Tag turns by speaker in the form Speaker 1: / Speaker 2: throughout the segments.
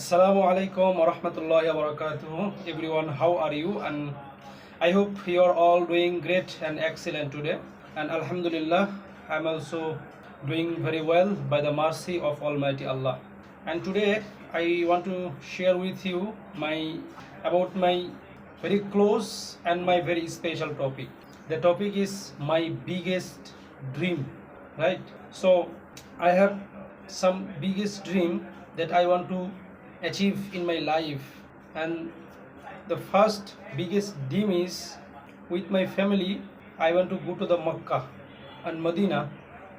Speaker 1: Assalamu alaikum wa rahmatullahi wa barakatuh. Everyone, how are you? And I hope you are all doing great and excellent today. And Alhamdulillah, I'm also doing very well by the mercy of Almighty Allah. And today I want to share with you about my very close and my very special topic. The topic is my biggest dream, right? So I have some biggest dream that I want to achieve in my life, and the first biggest dream is with my family. I want to go to the Makkah and Medina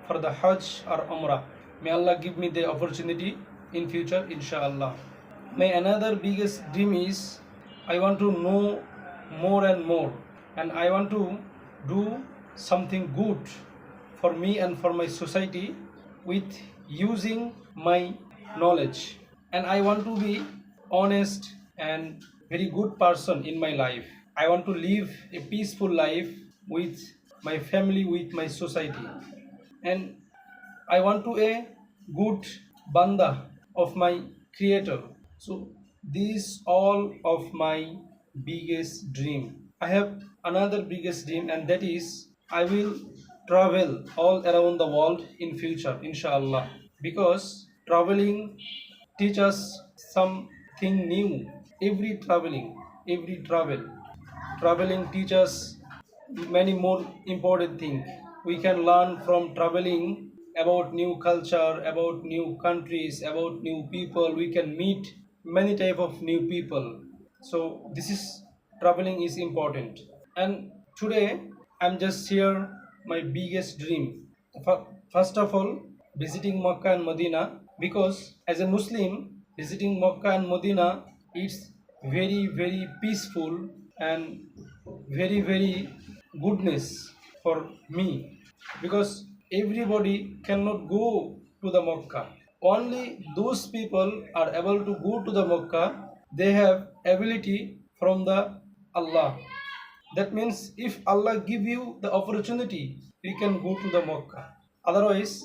Speaker 1: for the Hajj or Umrah. May Allah give me the opportunity in future, inshallah. My another biggest dream is I want to know more and more, and I want to do something good for me and for my society with using my knowledge. And I want to be honest and very good person in my life. I want to live a peaceful life with my family, with my society, and I want to a good banda of my creator. So these all of my biggest dream. I have another biggest dream, and that is I will travel all around the world in future, inshallah. Because traveling teach us something new. Every traveling teaches many more important things. We can learn from traveling about new culture, about new countries, about new people. We can meet many type of new people. So this is traveling is important. And today I'm just here my biggest dream. First of all, visiting Makkah and Medina, because as a Muslim, visiting Makkah and Medina, it's very peaceful and very goodness for me, because everybody cannot go to the Makkah. Only those people are able to go to the Makkah. They have ability from the Allah. That means if Allah give you the opportunity, you can go to the Makkah. Otherwise,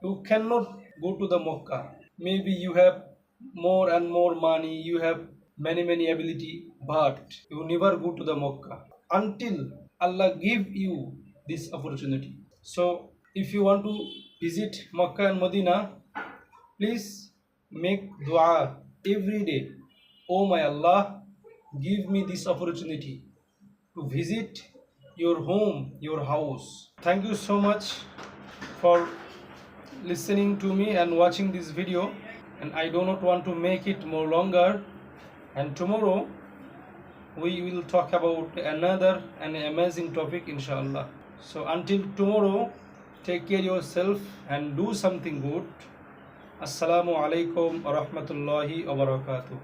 Speaker 1: you cannot go to the Makkah. Maybe you have more and more money, you have many ability, but you never go to the Makkah until Allah give you this opportunity. So if you want to visit Makkah and Medina, please make dua every day. Oh my Allah, give me this opportunity to visit your home, your house. Thank you so much for listening to me and watching this video. And I do not want to make it more longer. And tomorrow we will talk about another and amazing topic, inshallah. So until tomorrow, take care yourself and do something good. Assalamu alaikum wa rahmatullahi wa barakatuh.